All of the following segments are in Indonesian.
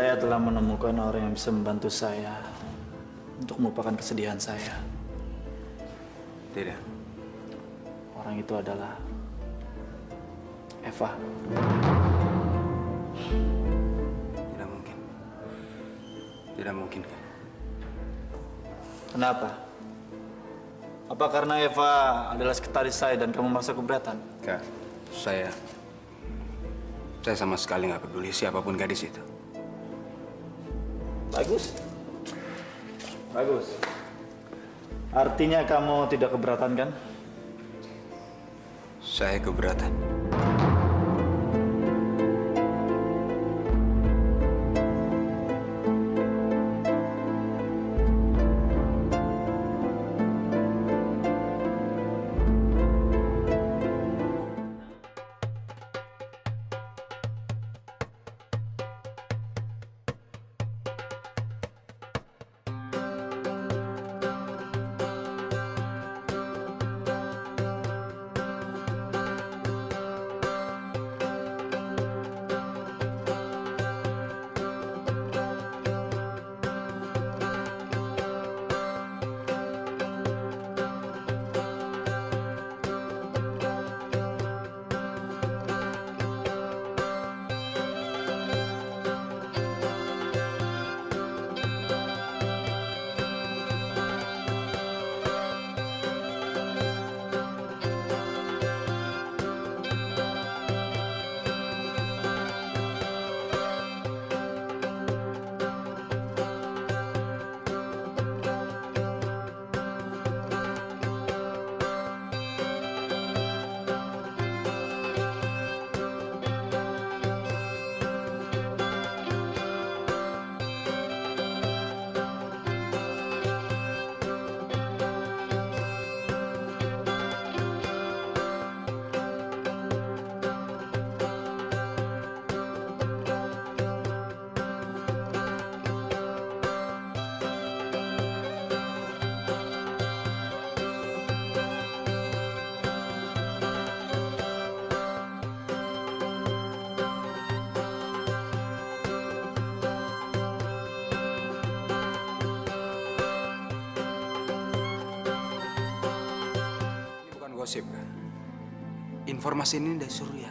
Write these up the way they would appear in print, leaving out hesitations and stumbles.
Saya telah menemukan orang yang bisa membantu saya untuk melupakan kesedihan saya. Tidak. Orang itu adalah Eva. Tidak mungkin. Tidak mungkin. Kenapa? Apa karena Eva adalah sekretaris saya dan kamu merasa keberatan? Kak, saya sama sekali nggak peduli siapapun gadis itu. Bagus. Bagus. Artinya kamu tidak keberatan kan? Saya keberatan. Gosip, kan? Informasi ini dari Surya.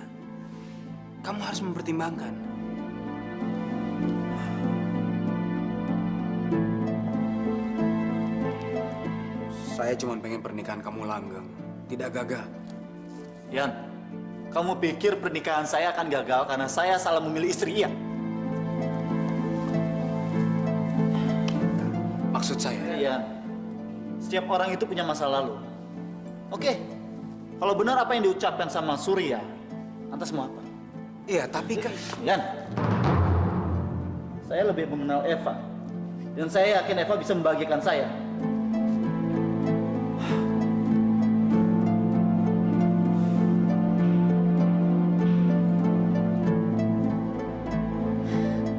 Kamu harus mempertimbangkan. Saya cuma pengen pernikahan kamu langgeng, tidak gagal. Yan, kamu pikir pernikahan saya akan gagal karena saya salah memilih istri ya? Maksud saya... Yan, setiap orang itu punya masa lalu. Oke, kalau benar apa yang diucapkan sama Surya, lantas mau apa? Iya, tapi kan... Yan, saya lebih mengenal Eva. Dan saya yakin Eva bisa membahagiakan saya.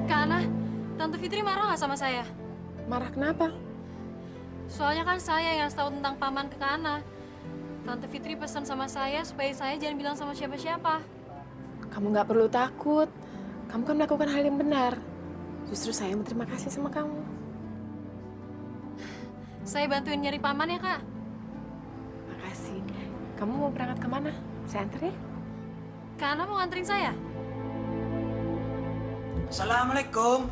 Kak Ana, Tante Fitri marah nggak sama saya? Marah kenapa? Soalnya kan saya yang tahu tentang paman ke Kak Ana. Tante Fitri pesan sama saya supaya saya jangan bilang sama siapa-siapa. Kamu nggak perlu takut. Kamu kan melakukan hal yang benar. Justru saya yang berterima kasih sama kamu. Saya bantuin nyari paman ya, Kak. Makasih. Kamu mau berangkat kemana? Saya antar ya? Kak Ana mau nganterin saya? Assalamualaikum.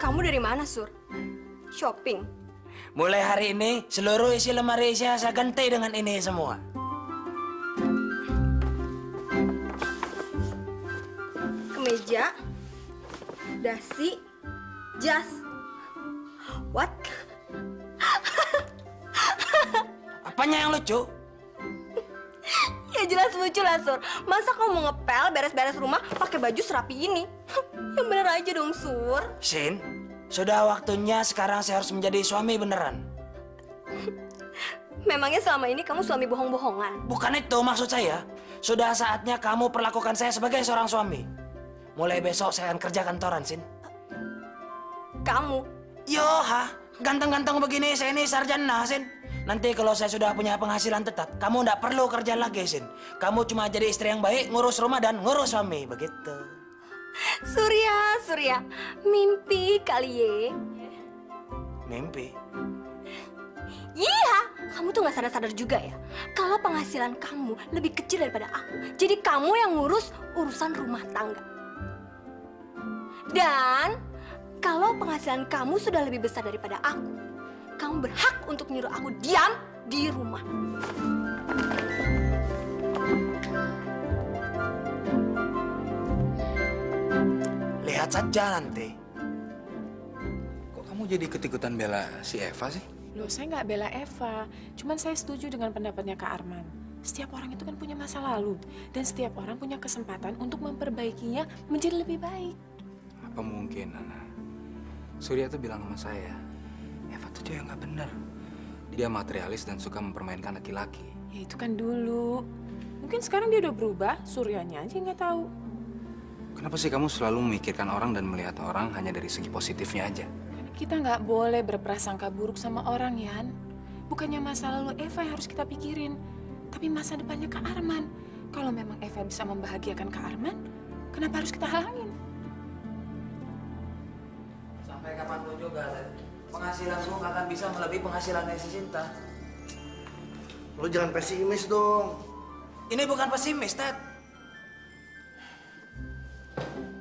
Kamu dari mana, Sur? Shopping? Mulai hari ini, seluruh isi lemari saya ganti dengan ini semua. Kemeja, dasi, jas. What? Apanya yang lucu? Ya jelas lucu lah, Sur. Masa kamu mau ngepel, beres-beres rumah, pakai baju serapi ini? Yang bener aja dong, Sur. Sin, sudah waktunya sekarang saya harus menjadi suami beneran. Memangnya selama ini kamu suami bohong-bohongan? Bukan itu maksud saya. Sudah saatnya kamu perlakukan saya sebagai seorang suami. Mulai besok saya akan kerja kantoran, Sin. Kamu? Yo, ha? Ganteng-ganteng begini, saya ini sarjana, Sin. Nanti kalau saya sudah punya penghasilan tetap, kamu nggak perlu kerja lagi, Sin. Kamu cuma jadi istri yang baik, ngurus rumah dan ngurus suami, begitu. Surya, mimpi kali ye. Mimpi? Iya, kamu tuh nggak sadar-sadar juga ya. Kalau penghasilan kamu lebih kecil daripada aku, jadi kamu yang ngurus urusan rumah tangga. Dan kalau penghasilan kamu sudah lebih besar daripada aku, kamu berhak untuk nyuruh aku diam di rumah. Lihat saja nanti. Kok kamu jadi ikut-ikutan bela si Eva sih? Loh, saya nggak bela Eva. Cuman saya setuju dengan pendapatnya Kak Arman. Setiap orang itu kan punya masa lalu. Dan setiap orang punya kesempatan untuk memperbaikinya menjadi lebih baik. Apa mungkin, Nana? Surya tuh bilang sama saya, Eva tuh cewek nggak bener. Dia materialis dan suka mempermainkan laki-laki. Ya itu kan dulu. Mungkin sekarang dia udah berubah, Suryanya aja nggak tahu. Kenapa sih kamu selalu memikirkan orang dan melihat orang hanya dari segi positifnya aja? Kita nggak boleh berprasangka buruk sama orang, Yan. Bukannya masa lalu Eva yang harus kita pikirin, tapi masa depannya Kak Arman. Kalau memang Eva bisa membahagiakan Kak Arman, kenapa harus kita halangin? Sampai kapanpun juga, penghasilanku akan bisa melebihi penghasilan si Sinta. Lo jangan pesimis dong. Ini bukan pesimis, Ted.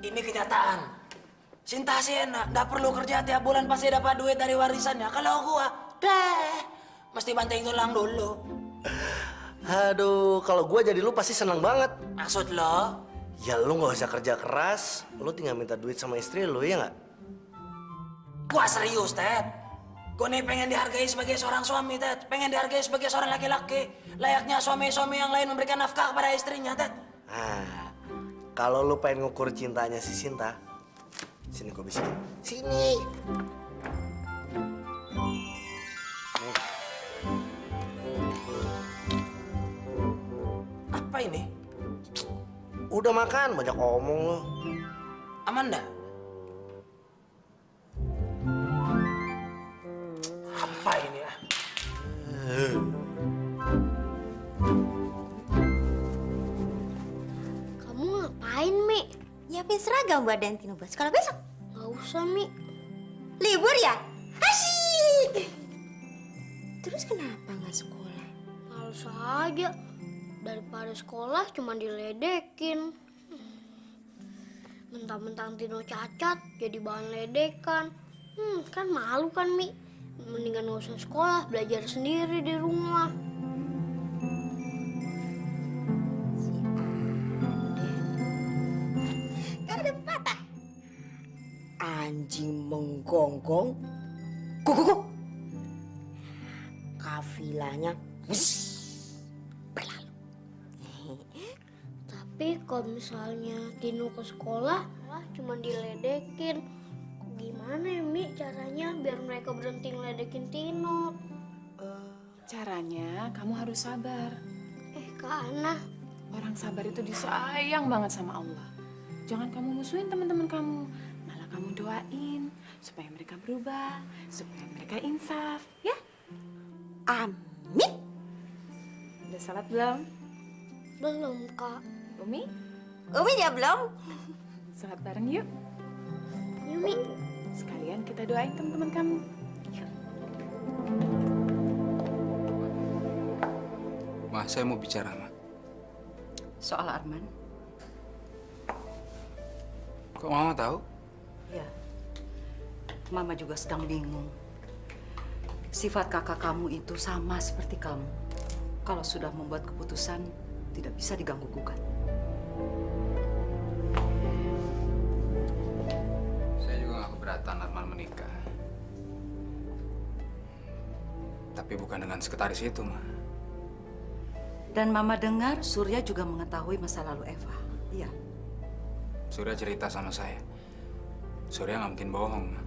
Ini kenyataan. Sinta sih enak, nggak perlu kerja tiap bulan pasti dapat duit dari warisannya. Kalau gua, mesti banting tulang dulu. Aduh, kalau gue jadi lu pasti senang banget. Maksud lo? Ya lu nggak usah kerja keras, lu tinggal minta duit sama istri lu, ya nggak? Gua serius, Ted. Gua nih pengen dihargai sebagai seorang suami, Ted. Pengen dihargai sebagai seorang laki-laki. Layaknya suami-suami yang lain memberikan nafkah kepada istrinya, Ted. Nah, kalau lu pengen ngukur cintanya si Sinta, sini gue bisikin. Sini. Nih. Apa ini? Udah makan, banyak omong lu. Amanda? Apa ini ya? Kamu ngapain, Mi? Nyiapin seragam buat Dentino buat sekolah besok. Gak usah, Mi. Libur ya? Asyik! Terus kenapa nggak sekolah? Males aja. Daripada sekolah cuma diledekin. Mentang-mentang Tino cacat, jadi bahan ledekan. Kan malu kan, Mi? Mendingan gak usah sekolah, belajar sendiri di rumah. Kan ada pepatah. Anjing menggonggong, kuku, kafilahnya berlalu. Tapi kalau misalnya Tino ke sekolah, cuma diledekin. Gimana ya, Mi, caranya biar mereka berhenti ngeledekin Tino? Caranya kamu harus sabar. Kak Ana, Orang sabar itu disayang banget sama Allah. Jangan kamu musuhin teman-teman kamu. Malah kamu doain supaya mereka berubah, supaya mereka insaf, ya? Amin. Udah salat belum? belum, Kak. Umi, Umi ya belum? salat bareng yuk. Yumi, Sekalian kita doain teman-teman kamu. Yuk. Ma, saya mau bicara, Ma. Soal Arman? Kok Mama tahu? Ya. Mama juga sedang bingung. Sifat kakak kamu itu sama seperti kamu. Kalau sudah membuat keputusan, tidak bisa diganggu-gugat. Saya juga nggak keberatan Arman menikah. Tapi bukan dengan sekretaris itu, Ma. Dan Mama dengar Surya juga mengetahui masa lalu Eva. Iya. Surya cerita sama saya. Surya nggak mungkin bohong, Ma.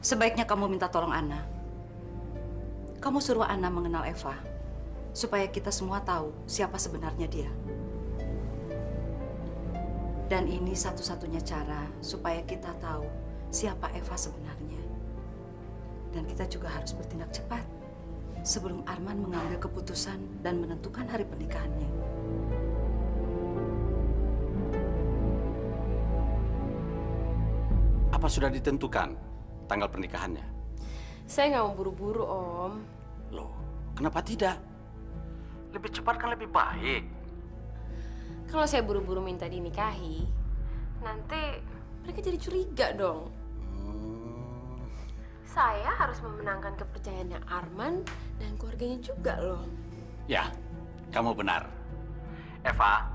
Sebaiknya kamu minta tolong Ana. Kamu suruh Ana mengenal Eva. Supaya kita semua tahu siapa sebenarnya dia. Dan ini satu-satunya cara supaya kita tahu siapa Eva sebenarnya. Dan kita juga harus bertindak cepat. sebelum Arman mengambil keputusan dan menentukan hari pernikahannya. Apa sudah ditentukan tanggal pernikahannya? Saya nggak mau buru-buru, Om. Loh, kenapa tidak? Lebih cepat kan lebih baik. Kalau saya buru-buru minta dinikahi, nanti mereka jadi curiga dong. Saya harus memenangkan kepercayaannya Arman dan keluarganya juga loh. Ya, kamu benar. Eva,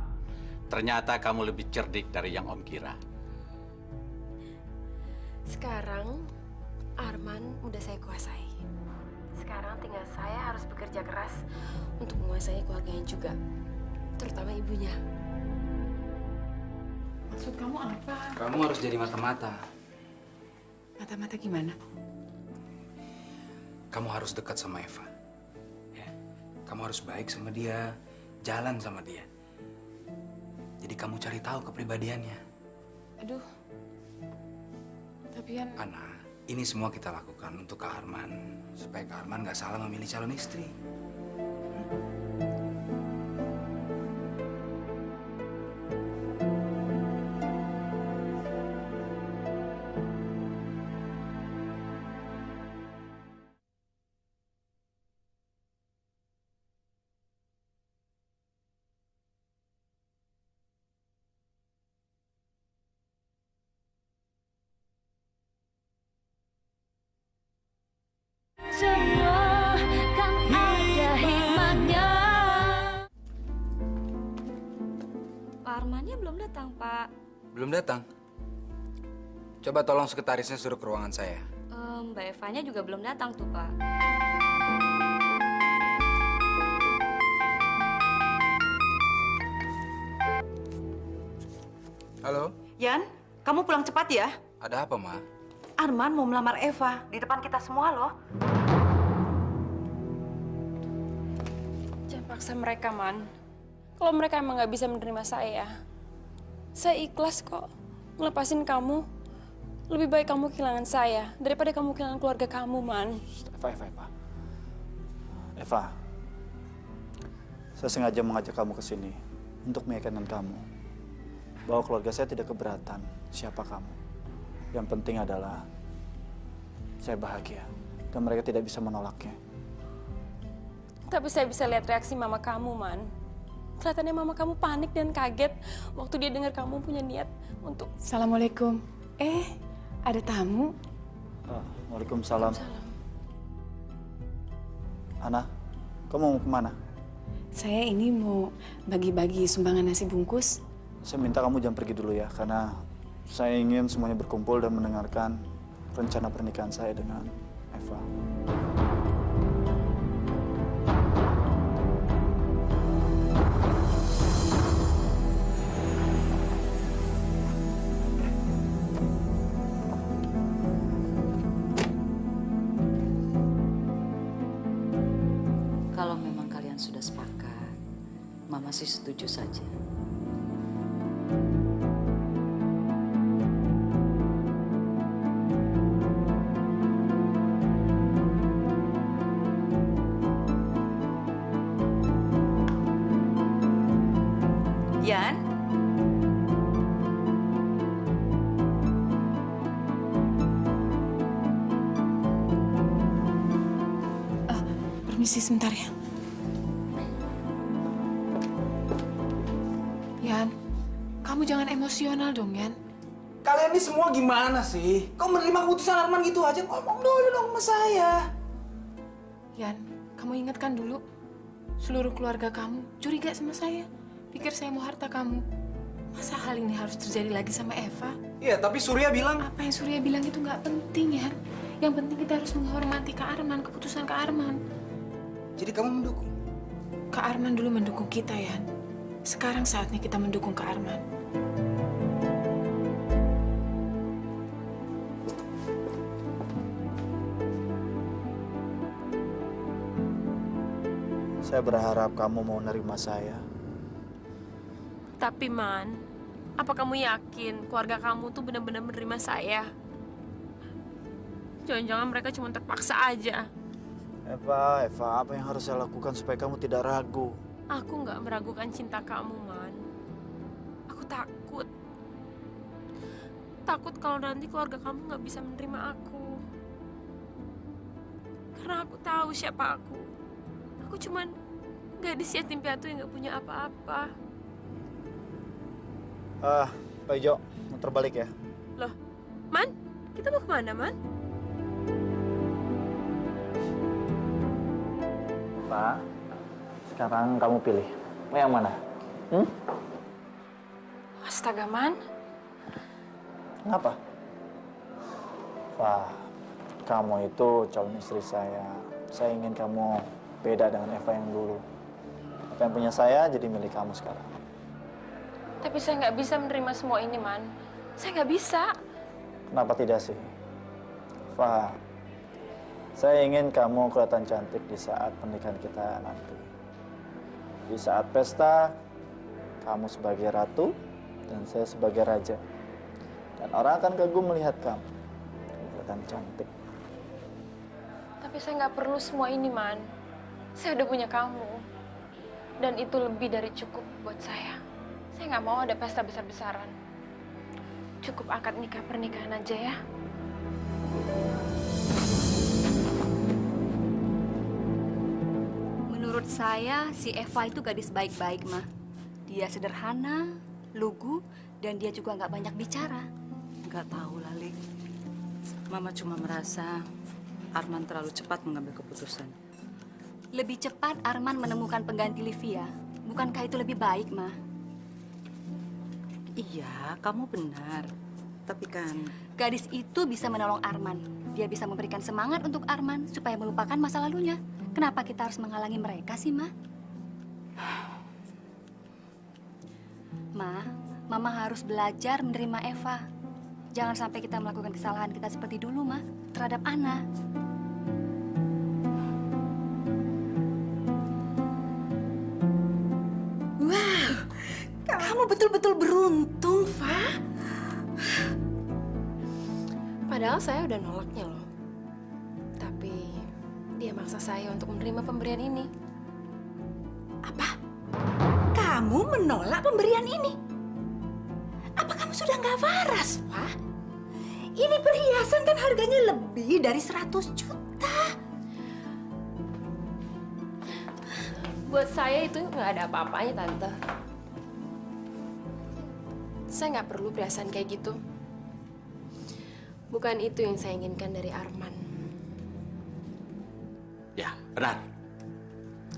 ternyata kamu lebih cerdik dari yang Om kira. Sekarang Arman udah saya kuasai. Sekarang tinggal saya harus bekerja keras untuk menguasai keluarganya juga, terutama ibunya. Maksud kamu apa? Kamu harus jadi mata-mata. Mata-mata gimana? Kamu harus dekat sama Eva. Ya. Kamu harus baik sama dia, jalan sama dia. Jadi kamu cari tahu kepribadiannya. Aduh. Tapi Yan... Ana, ini semua kita lakukan untuk Kak Arman. Supaya Kak Arman nggak salah memilih calon istri. Semua kan ada hikmahnya. Pak Armannya belum datang, Pak. Belum datang. Coba tolong sekretarisnya suruh ke ruangan saya. Mbak Evanya juga belum datang tuh, Pak. Halo? Yan, kamu pulang cepat ya. Ada apa, Ma? Arman mau melamar Eva di depan kita semua loh. Jangan paksa mereka, Man. Kalau mereka emang nggak bisa menerima saya ikhlas kok ngelepasin kamu. Lebih baik kamu kehilangan saya daripada kamu kehilangan keluarga kamu, Man. Eva, saya sengaja mengajak kamu ke sini untuk meyakinkan kamu bahwa keluarga saya tidak keberatan siapa kamu. Yang penting adalah saya bahagia dan mereka tidak bisa menolaknya. Tapi saya bisa lihat reaksi mama kamu, Man. Kelihatannya mama kamu panik dan kaget waktu dia dengar kamu punya niat untuk... Assalamualaikum. Ada tamu? Waalaikumsalam. Ana, kamu mau kemana? Saya ini mau bagi-bagi sumbangan nasi bungkus. Saya minta kamu jangan pergi dulu ya, karena saya ingin semuanya berkumpul dan mendengarkan rencana pernikahan saya dengan Eva. Kalau memang kalian sudah sepakat, Mama sih setuju saja. Yan? Permisi sebentar ya. Yan, kamu jangan emosional dong, Yan. Kalian ini semua gimana sih? Kau menerima keputusan Arman gitu aja? Ngomong dulu dong sama saya. Yan, kamu ingatkan dulu. Seluruh keluarga kamu curiga sama saya. Pikir saya mau harta kamu. Masa hal ini harus terjadi lagi sama Eva? Iya, tapi Surya bilang... Apa yang Surya bilang itu nggak penting, Yan. Yang penting kita harus menghormati Kak Arman, keputusan Kak Arman. Jadi kamu mendukung? Kak Arman dulu mendukung kita, Yan. Sekarang saatnya kita mendukung Kak Arman. Saya berharap kamu mau nerima saya. Tapi, Man, apa kamu yakin keluarga kamu tuh benar-benar menerima saya? Jangan-jangan mereka cuma terpaksa aja. Eva, apa yang harus saya lakukan supaya kamu tidak ragu? Aku nggak meragukan cinta kamu, Man. Aku takut. Takut kalau nanti keluarga kamu nggak bisa menerima aku. Karena aku tahu siapa aku. Aku cuman gadis yatim piatu yang nggak punya apa-apa. Pak Ijo, muter balik ya. Loh, Man? Kita mau kemana, Man? Pak, sekarang kamu pilih. Mau yang mana? Astaga, Man. Kenapa? Pak, kamu itu calon istri saya. Saya ingin kamu beda dengan Eva yang dulu. Apa yang punya saya jadi milik kamu sekarang. Tapi saya nggak bisa menerima semua ini, Man. Saya nggak bisa. Kenapa tidak sih? Eva, saya ingin kamu kelihatan cantik di saat pernikahan kita nanti. Di saat pesta, kamu sebagai ratu dan saya sebagai raja. Dan orang akan kagum melihat kamu. Kelihatan cantik. Tapi saya nggak perlu semua ini, Man. Saya udah punya kamu. Dan itu lebih dari cukup buat saya. Saya nggak mau ada pesta besar-besaran. Cukup akad nikah pernikahan aja ya. Menurut saya, si Eva itu gadis baik-baik, Ma. Dia sederhana, lugu, dan dia juga nggak banyak bicara. Nggak tahu, Lali. Mama cuma merasa Arman terlalu cepat mengambil keputusan. Lebih cepat Arman menemukan pengganti Livia. Bukankah itu lebih baik, Ma? Iya, kamu benar. Tapi kan... Gadis itu bisa menolong Arman. Dia bisa memberikan semangat untuk Arman supaya melupakan masa lalunya. Kenapa kita harus menghalangi mereka sih, Ma? Ma, Mama harus belajar menerima Eva. Jangan sampai kita melakukan kesalahan kita seperti dulu, Ma, terhadap Ana. Wow, kamu betul-betul beruntung, Fa. Padahal saya udah nolaknya loh. Tapi dia maksa saya untuk menerima pemberian ini. Apa? Kamu menolak pemberian ini? Apa kamu sudah nggak waras, Fa? Ini perhiasan kan harganya lebih dari 100 juta. Buat saya itu nggak ada apa-apanya, Tante. Saya nggak perlu perhiasan kayak gitu. Bukan itu yang saya inginkan dari Arman. Ya, benar.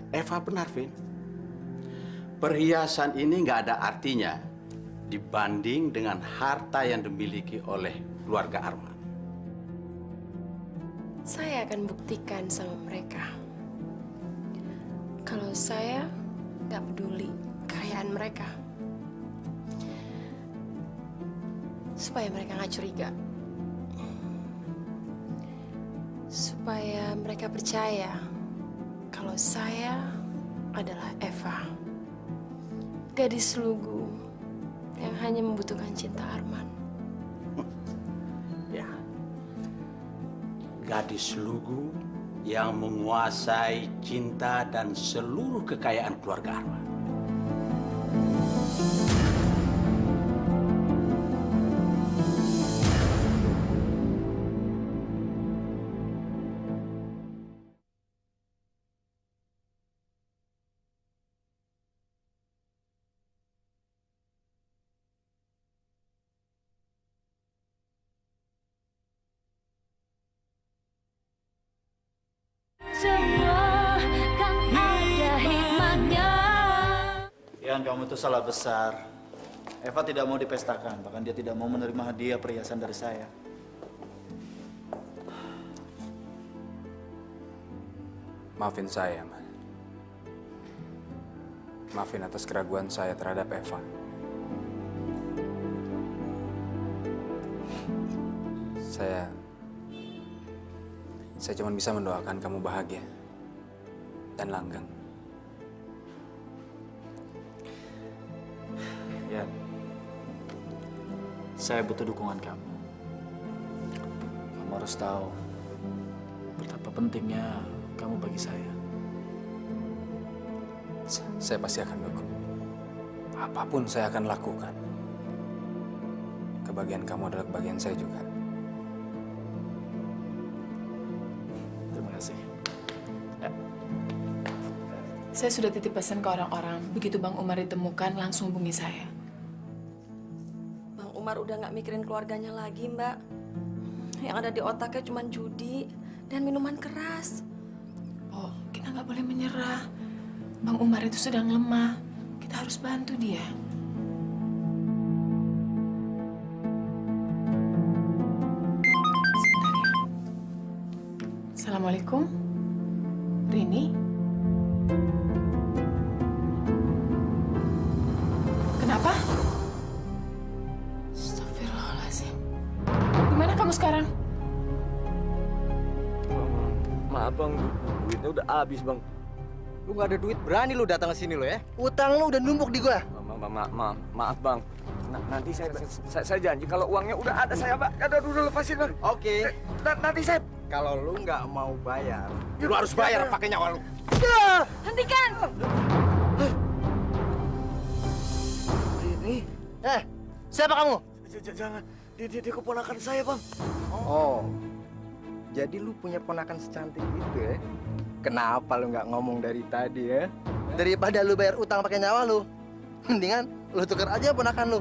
Eva benar, Vin. Perhiasan ini nggak ada artinya dibanding dengan harta yang dimiliki oleh keluarga Arman. Saya akan buktikan sama mereka. Kalau saya nggak peduli kekayaan mereka. Supaya mereka nggak curiga. Supaya mereka percaya kalau saya adalah Eva. Gadis lugu yang hanya membutuhkan cinta Arman. Ya, gadis lugu yang menguasai cinta dan seluruh kekayaan keluarga Arman. Semua kan ada hikmahnya. Ian, kamu itu salah besar. Eva tidak mau dipestakan, bahkan dia tidak mau menerima hadiah perhiasan dari saya. Maafin saya, Ma. Maafin atas keraguan saya terhadap Eva. Saya cuma bisa mendoakan kamu bahagia dan langgeng. Ya, saya butuh dukungan kamu. Kamu harus tahu betapa pentingnya kamu kamu bagi saya. Saya pasti akan dukung. Apapun saya akan lakukan. Kebahagiaan kamu adalah kebahagiaan saya juga. Terima kasih. Saya sudah titip pesan ke orang-orang. Begitu Bang Umar ditemukan, langsung hubungi saya. Bang Umar udah nggak mikirin keluarganya lagi, Mbak. Yang ada di otaknya cuma judi dan minuman keras. Oh, kita nggak boleh menyerah. Bang Umar itu sedang lemah. Kita harus bantu dia. Sebentar ya. Assalamualaikum. Rini? Kenapa? Astagfirullahaladzim. Gimana kamu sekarang? Maaf bang, duitnya udah habis bang. Lu nggak ada duit, berani lu datang ke sini lo ya? Utang lu udah numpuk di gua. Maaf bang. Nanti saya janji kalau uangnya udah ada saya pak. Ada dulu lepasin bang. Oke. Nanti saya. Kalau lu nggak mau bayar, lu harus bayar pakai nyawa lu. Hentikan! Ini. Siapa kamu? Jangan. Dia keponakan saya bang. Oh. Jadi lu punya ponakan secantik itu ya? Kenapa lu nggak ngomong dari tadi ya? Daripada lu bayar utang pakai nyawa lu, mendingan lu tukar aja ponakan lu.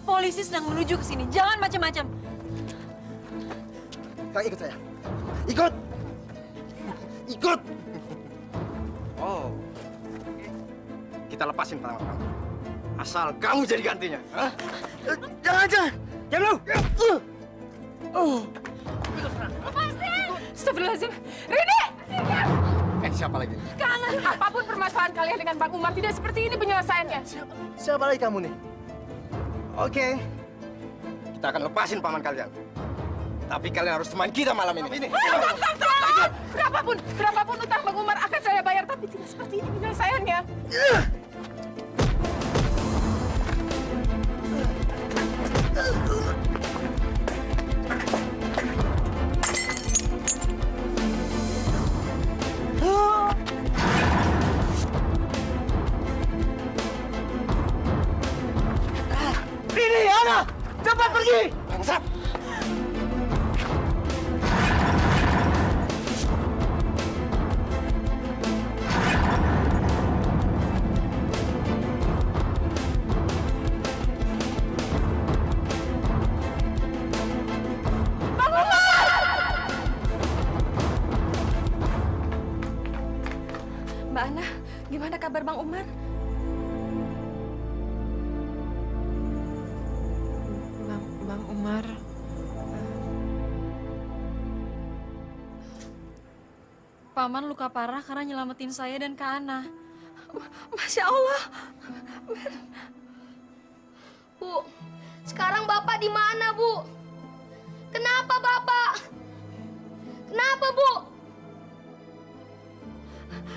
Polisi sedang menuju ke sini. Jangan macam-macam. Kau ikut saya. Ikut. Ikut. Oh. Kita lepasin tangan kamu. Asal kamu jadi gantinya. Hah? Jangan. Jangan lu. Lepasin! Astagfirullahaladzim. Rini! Siapa lagi? Kangen. Apapun permasalahan kalian dengan Bang Umar, tidak seperti ini penyelesaiannya. Siapa lagi kamu nih? Oke. Kita akan lepasin paman kalian. Tapi kalian harus teman kita malam ini. Berapapun utang Bang Umar akan saya bayar, tapi tidak seperti ini penyelesaiannya. Rini, Ana, cepat pergi! Bangsat! Mbak Ana, gimana kabar Bang Umar? Bang Umar. Paman luka parah karena nyelamatin saya dan Kak Ana. Masya Allah. Bu, sekarang Bapak di mana, Bu? Kenapa, Bapak? Kenapa, Bu?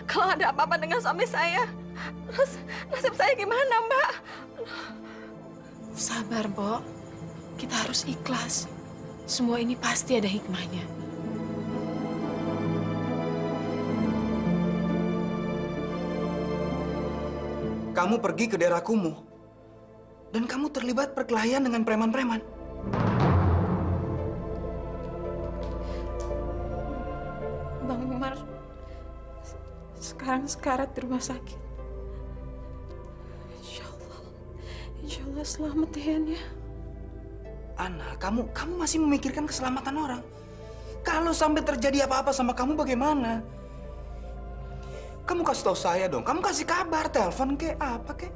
Kalau ada apa-apa dengan suami saya, terus nasib saya gimana, Mbak? Sabar, Bo. Kita harus ikhlas. Semua ini pasti ada hikmahnya. Kamu pergi ke daerah kumuh. Dan kamu terlibat perkelahian dengan preman-preman. Bang Umar sekarang sekarat di rumah sakit. Insya Allah selamat ya. Ana, kamu masih memikirkan keselamatan orang. Kalau sampai terjadi apa-apa sama kamu bagaimana? Kamu kasih tahu saya dong. Kamu kasih kabar, telepon kek, apa kek?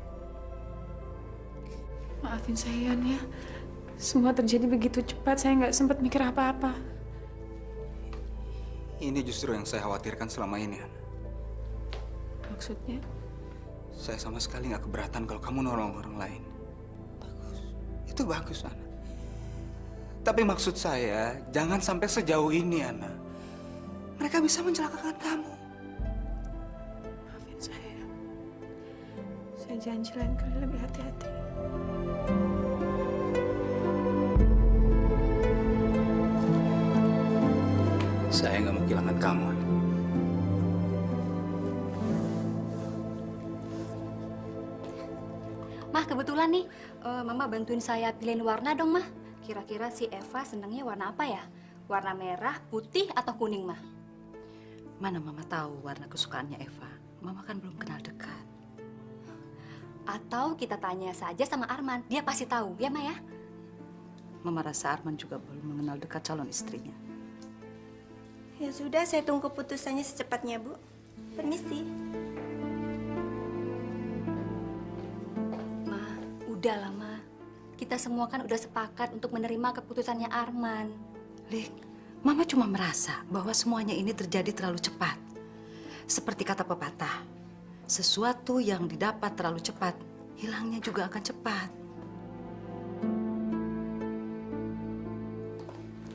Maafin saya ya. Semua terjadi begitu cepat, saya nggak sempat mikir apa-apa. Ini justru yang saya khawatirkan selama ini, Ana. Maksudnya? Saya sama sekali nggak keberatan kalau kamu nolong orang lain. Bagus. Itu bagus, Ana. Tapi maksud saya, jangan sampai sejauh ini, Ana. Mereka bisa mencelakakan kamu. Maafin saya. Saya janji lain kali lebih hati-hati. Saya nggak mau kehilangan kamu, Ana. Mah, kebetulan nih, Mama bantuin saya pilihin warna dong, Mah. Kira-kira si Eva senangnya warna apa ya? Warna merah, putih, atau kuning, Mah? Mana Mama tahu warna kesukaannya Eva? Mama kan belum kenal dekat. Atau kita tanya saja sama Arman, dia pasti tahu, ya Ma ya? Mama rasa Arman juga belum mengenal dekat calon istrinya. Ya sudah, saya tunggu keputusannya secepatnya, Bu. Permisi. Ma, udahlah Ma. Kita semua kan udah sepakat untuk menerima keputusannya Arman. Lik, Mama cuma merasa bahwa semuanya ini terjadi terlalu cepat. Seperti kata pepatah, sesuatu yang didapat terlalu cepat, hilangnya juga akan cepat.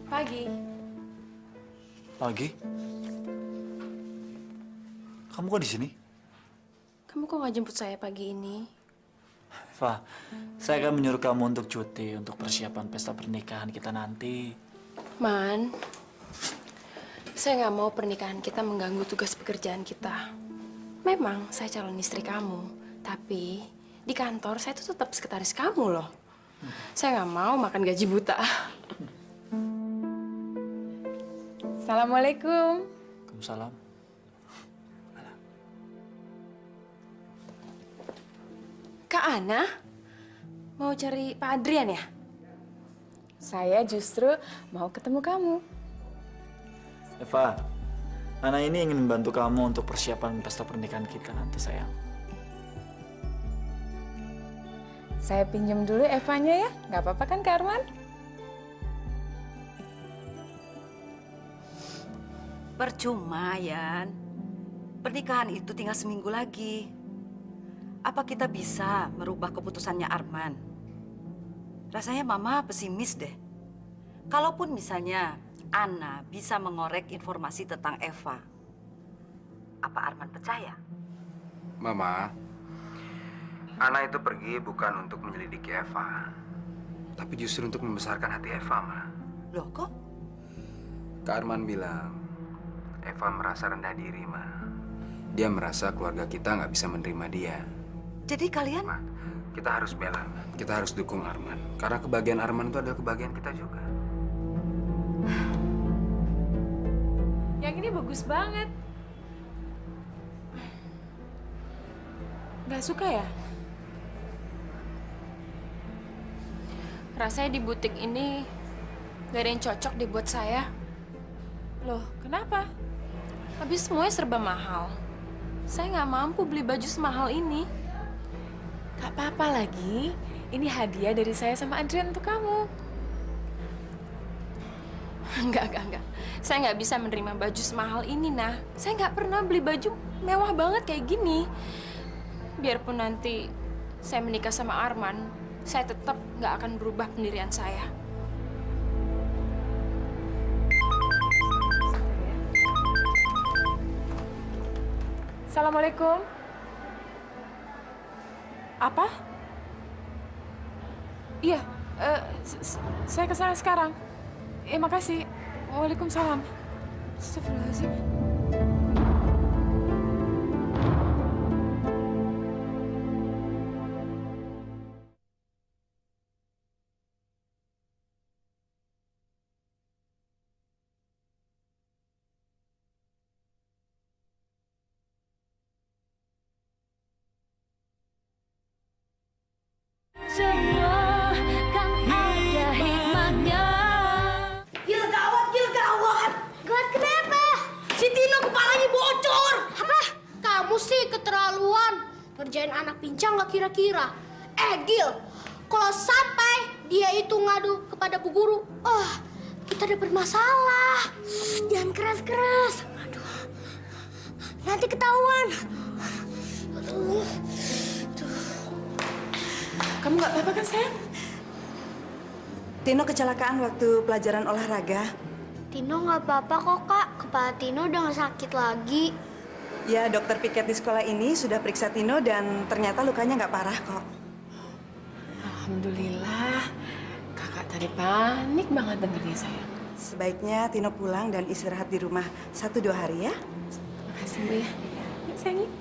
Pagi. Pagi? Kamu kok di sini? Kamu kok nggak jemput saya pagi ini? Eva, saya akan menyuruh kamu untuk cuti untuk persiapan pesta pernikahan kita nanti. Man, saya nggak mau pernikahan kita mengganggu tugas pekerjaan kita. Memang saya calon istri kamu, tapi di kantor saya tuh tetap sekretaris kamu loh. Saya nggak mau makan gaji buta. Assalamualaikum. Waalaikumsalam. Kak Ana, mau cari Pak Adrian ya? Saya justru mau ketemu kamu. Eva, Ana ini ingin membantu kamu untuk persiapan pesta pernikahan kita nanti, sayang. Saya pinjam dulu Evanya ya, nggak apa-apa kan Kak Arman? Percuma, Yan. Pernikahan itu tinggal seminggu lagi. Apa kita bisa merubah keputusannya Arman? Rasanya Mama pesimis deh. Kalaupun misalnya Ana bisa mengorek informasi tentang Eva, apa Arman percaya? Mama, Ana itu pergi bukan untuk menyelidiki Eva, tapi justru untuk membesarkan hati Eva, Ma. Loh kok? Kak Arman bilang, Eva merasa rendah diri, Ma. Dia merasa keluarga kita nggak bisa menerima dia. Jadi kalian? Ma, kita harus bela, Ma. Kita harus dukung Arman. Karena kebahagiaan Arman itu adalah kebahagiaan kita juga. Yang ini bagus banget. Nggak suka ya? Rasanya di butik ini gak ada yang cocok dibuat saya. Loh, kenapa? Habis semuanya serba mahal. Saya nggak mampu beli baju semahal ini. Gak apa-apa lagi. Ini hadiah dari saya sama Adrian untuk kamu. Enggak. Saya nggak bisa menerima baju semahal ini, nah. Saya nggak pernah beli baju mewah banget kayak gini. Biarpun nanti saya menikah sama Arman, saya tetap nggak akan berubah pendirian saya. Assalamualaikum. Apa? Iya, saya kesana sekarang. Makasih. Waalaikumsalam. Astagfirullahaladzim. Semua kan ada hikmahnya. Gil gawat. Gawat kenapa? Si Tino kepalanya bocor. Apa? Kamu sih keterlaluan. Ngerjain anak pincang nggak kira-kira. Gil, kalau sampai dia itu ngadu kepada Bu Guru, kita dapat masalah. Jangan keras-keras. Aduh. Nanti ketahuan. Aduh. Kamu nggak apa-apa kan, sayang? Tino kecelakaan waktu pelajaran olahraga. Tino nggak apa-apa kok, Kak. Kepala Tino udah nggak sakit lagi. Ya, dokter piket di sekolah ini sudah periksa Tino dan ternyata lukanya nggak parah kok. Alhamdulillah. Kakak tadi panik banget dengernya, sayang. Sebaiknya Tino pulang dan istirahat di rumah 1-2 hari ya. Makasih, Bu ya. Yuk, sayang. Yuk.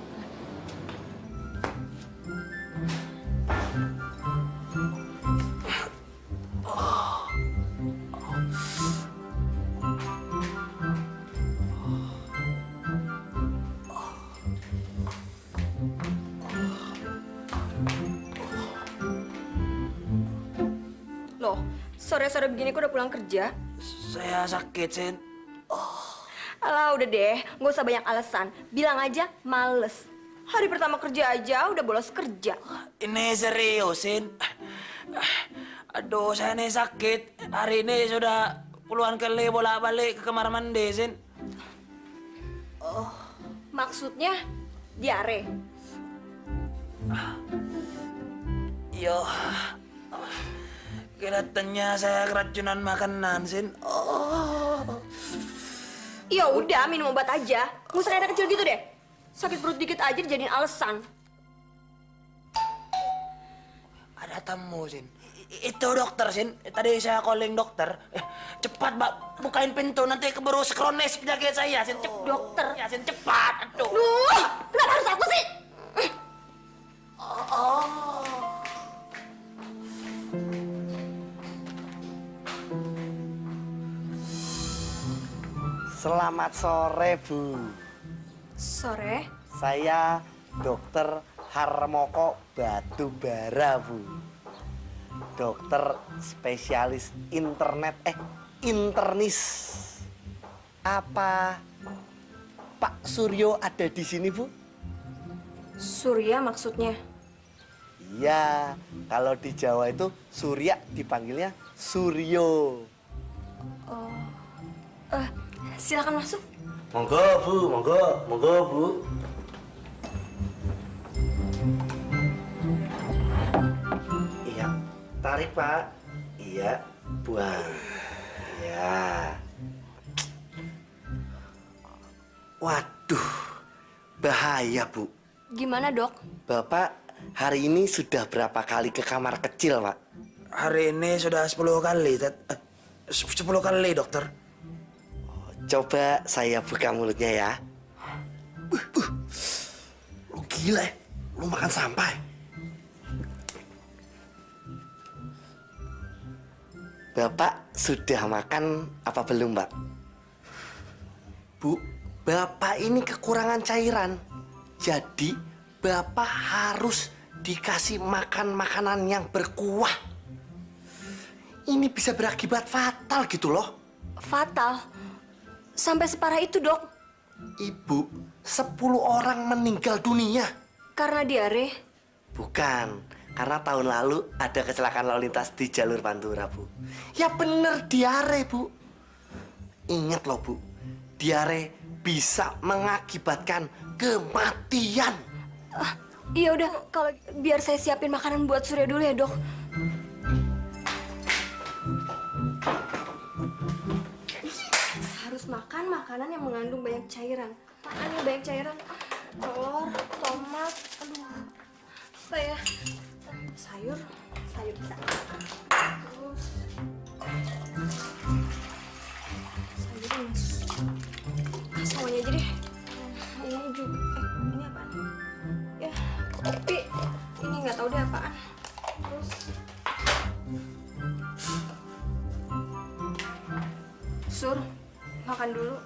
Sore-sore begini kok udah pulang kerja? Saya sakit, Sin. Alah, udah deh. Nggak usah banyak alasan. Bilang aja males. Hari pertama kerja aja udah bolos kerja. Ini serius, Sin. Aduh, saya nih sakit. Hari ini sudah puluhan kali bolak-balik ke kamar mandi, Sin. Oh, maksudnya diare? Yo, kelihatannya saya keracunan makanan, Sin. Ya udah, minum obat aja. Nggak usah kayak kecil gitu deh. Sakit perut dikit aja dijadiin alasan. Ada tamu, Sin. Itu dokter, Sin. Tadi saya calling dokter. Cepat, Mbak. Bukain pintu. Nanti keburu skronis penyakit saya, Sin. Dokter? Ya, Sin. Cepat. Aduh. Duh, kenapa harus aku sih? Selamat sore, Bu. Sore? Saya Dokter Harmoko Batubara, Bu. Dokter spesialis internis. Apa Pak Suryo ada di sini, Bu? Surya maksudnya? Iya, kalau di Jawa itu Surya dipanggilnya Suryo. Silakan masuk. Monggo, Bu, monggo, Bu. Iya, tarik, Pak. Iya, buang. Iya. Waduh, bahaya, Bu. Gimana, Dok? Bapak hari ini sudah berapa kali ke kamar kecil, Pak? Hari ini sudah 10 kali, Ted. 10 kali, dokter. Coba saya buka mulutnya ya. Lu gila ya? Lu makan sampah ya? Bapak sudah makan apa belum, Mbak? Bu, Bapak ini kekurangan cairan. Jadi, Bapak harus dikasih makan makanan yang berkuah. Ini bisa berakibat fatal gitu loh. Fatal? Sampai separah itu, Dok? Ibu, 10 orang meninggal dunia. Karena diare? Bukan, karena tahun lalu ada kecelakaan lalu lintas di jalur Pantura, Bu. Ya bener, diare, Bu. Ingat loh, Bu, diare bisa mengakibatkan kematian. Iya udah, kalau biar saya siapin makanan buat Surya dulu ya, Dok. Harus makan makanan yang mengandung banyak cairan. Makan yang banyak cairan. Telur, tomat, aduh. Apa ya? Sayur bisa. Terus sayur mas. Semuanya aja deh. Ini juga. Ini apaan? Ya, kopi. Ini nggak tahu deh apaan. Terus Sur, makan dulu.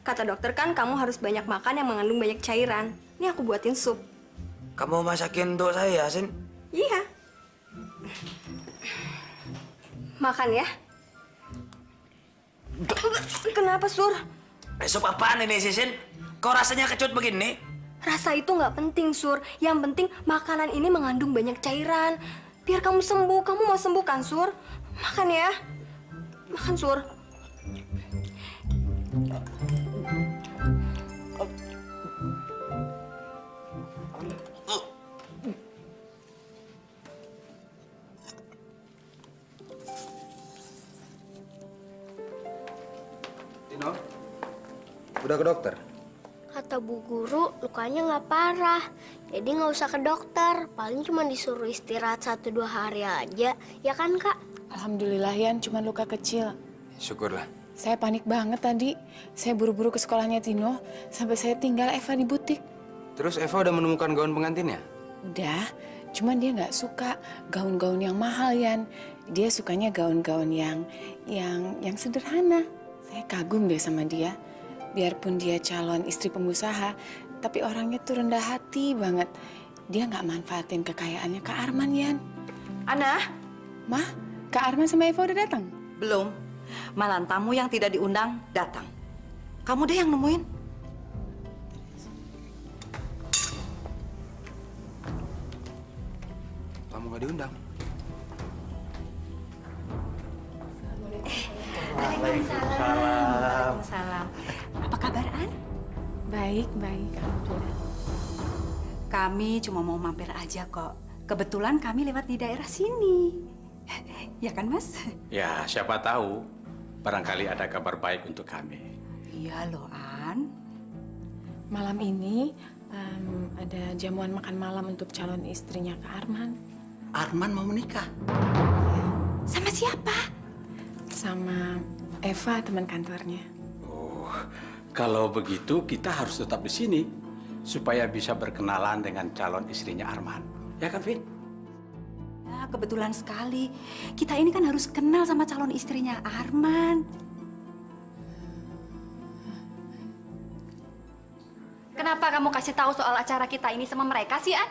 Kata dokter kan kamu harus banyak makan yang mengandung banyak cairan. Ini aku buatin sup. Kamu masakin untuk saya, Sin? Iya. Makan ya. Kenapa, Sur? Sup apaan ini, Sin? Kok rasanya kecut begini? Rasa itu nggak penting, Sur. Yang penting makanan ini mengandung banyak cairan. Biar kamu sembuh. Kamu mau sembuh kan, Sur? Makan ya. Makan, Sur. Tino, udah ke dokter? Kata Bu Guru, lukanya nggak parah. Jadi nggak usah ke dokter. Paling cuma disuruh istirahat 1-2 hari aja. Ya kan, Kak? Alhamdulillah, Yan. Cuma luka kecil. Syukurlah. Saya panik banget tadi. Saya buru-buru ke sekolahnya Tino. Sampai saya tinggal Eva di butik. Terus Eva udah menemukan gaun pengantinnya? Udah. Cuman dia nggak suka gaun-gaun yang mahal, Yan. Dia sukanya gaun-gaun yang sederhana. Saya kagum deh sama dia. Biarpun dia calon istri pengusaha, tapi orangnya tuh rendah hati banget. Dia nggak manfaatin kekayaannya Kak Arman, Yan. Ana, Mah, Kak Arman sama Eva udah datang? Belum. Malahan tamu yang tidak diundang datang. Kamu deh yang nemuin. Kamu nggak diundang. Waalaikumsalam. Apa kabar, An? Baik, alhamdulillah. Kami cuma mau mampir aja kok. Kebetulan kami lewat di daerah sini. Ya kan, Mas? Ya, siapa tahu. Barangkali ada kabar baik untuk kami. Iya loh, An. Malam ini ada jamuan makan malam untuk calon istrinya Kak Arman. Arman mau menikah? Sama siapa? Sama Eva, teman kantornya. Oh, kalau begitu kita harus tetap di sini supaya bisa berkenalan dengan calon istrinya Arman. Ya kan, Vin? Ya, kebetulan sekali. Kita ini kan harus kenal sama calon istrinya Arman. Kenapa kamu kasih tahu soal acara kita ini sama mereka sih, An?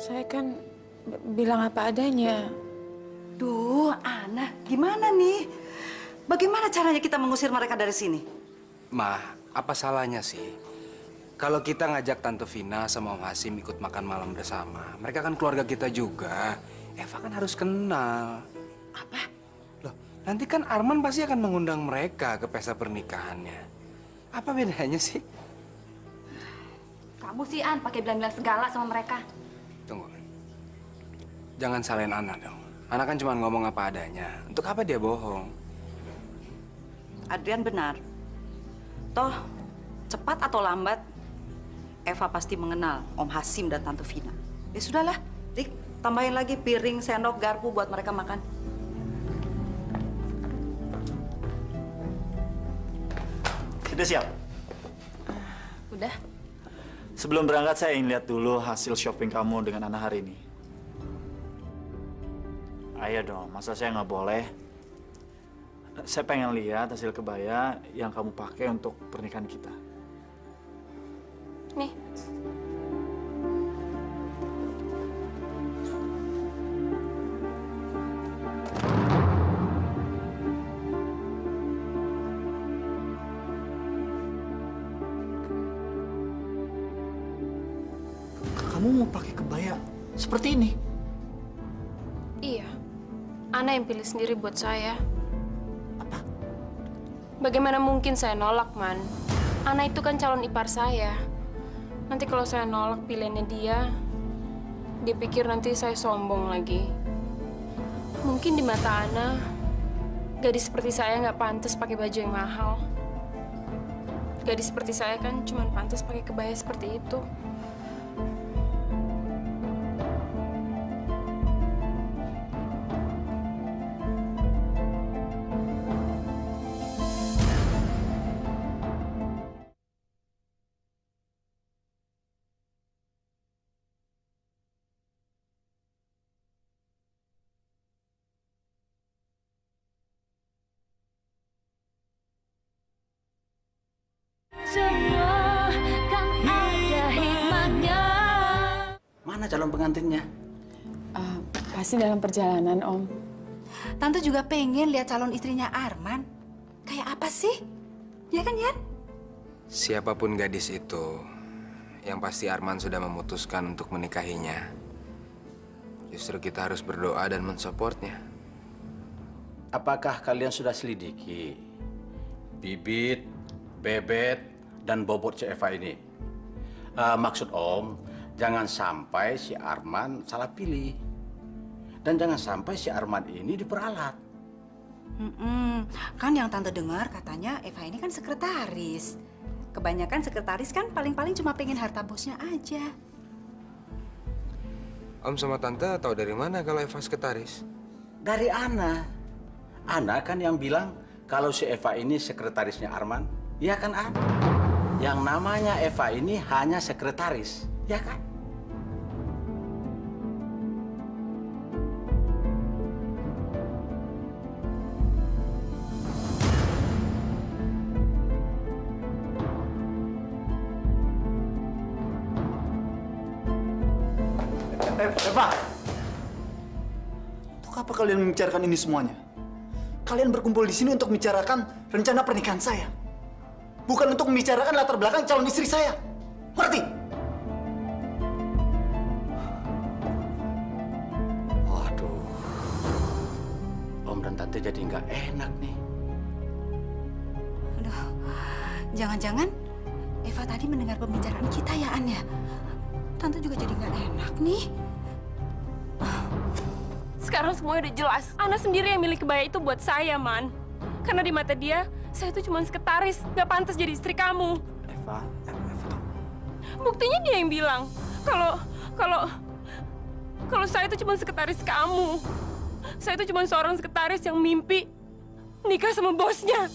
Saya kan bilang apa adanya. Duh, Ana, gimana nih? Bagaimana caranya kita mengusir mereka dari sini? Ma, apa salahnya sih? Kalau kita ngajak Tante Vina sama Om Hasim ikut makan malam bersama, mereka kan keluarga kita juga. Eva kan harus kenal. Apa? Loh, nanti kan Arman pasti akan mengundang mereka ke pesta pernikahannya. Apa bedanya sih? Kamu sih, An, pakai bilang-bilang segala sama mereka. Tunggu. Jangan salahin Ana dong. Ana kan cuma ngomong apa adanya. Untuk apa dia bohong? Adrian benar. Toh, cepat atau lambat, Eva pasti mengenal Om Hasim dan Tante Vina. Ya sudahlah, Dik, tambahin lagi piring, sendok, garpu buat mereka makan. Sudah siap? Udah. Sebelum berangkat saya ingin lihat dulu hasil shopping kamu dengan Ana hari ini. Ayo dong, masa saya nggak boleh? Saya pengen lihat hasil kebaya yang kamu pakai untuk pernikahan kita. Nih. Kamu mau pakai kebaya seperti ini? Iya. Ana yang pilih sendiri buat saya. Apa? Bagaimana mungkin saya nolak, Man? Ana itu kan calon ipar saya. Nanti kalau saya nolak pilihannya dia pikir nanti saya sombong lagi. Mungkin di mata Ana, gadis seperti saya nggak pantas pakai baju yang mahal. Gadis seperti saya kan cuma pantas pakai kebaya seperti itu. Semua kan ada hikmahnya. Mana calon pengantinnya? Pasti dalam perjalanan, Om. Tante juga pengen lihat calon istrinya Arman. Kayak apa sih? Ya kan, Yan? Siapapun gadis itu, yang pasti Arman sudah memutuskan untuk menikahinya. Justru kita harus berdoa dan mensupportnya. Apakah kalian sudah selidiki bibit, bebet, dan bobot si Eva ini? Maksud Om, jangan sampai si Arman salah pilih. Dan jangan sampai si Arman ini diperalat. Kan yang Tante dengar katanya Eva ini kan sekretaris. Kebanyakan sekretaris kan paling-paling cuma pengen harta bosnya aja. Om sama Tante tahu dari mana kalau Eva sekretaris? Dari Ana. Ana kan yang bilang kalau si Eva ini sekretarisnya Arman. Iya kan, An? Yang namanya Eva ini hanya sekretaris. Ya kan? Eva! apa kalian membicarakan ini semuanya? Kalian berkumpul di sini untuk membicarakan rencana pernikahan saya. Bukan untuk membicarakan latar belakang calon istri saya. Ngerti? Waduh. Om dan Tante jadi nggak enak nih. Aduh, jangan-jangan Eva tadi mendengar pembicaraan kita ya, An ya? Tante juga jadi nggak enak nih. Sekarang semuanya udah jelas. Ana sendiri yang milik kebaya itu buat saya, Man. Karena di mata dia, saya itu cuma sekretaris, nggak pantas jadi istri kamu. Eva. Buktinya dia yang bilang kalau saya itu cuma sekretaris kamu. Saya itu cuma seorang sekretaris yang mimpi nikah sama bosnya.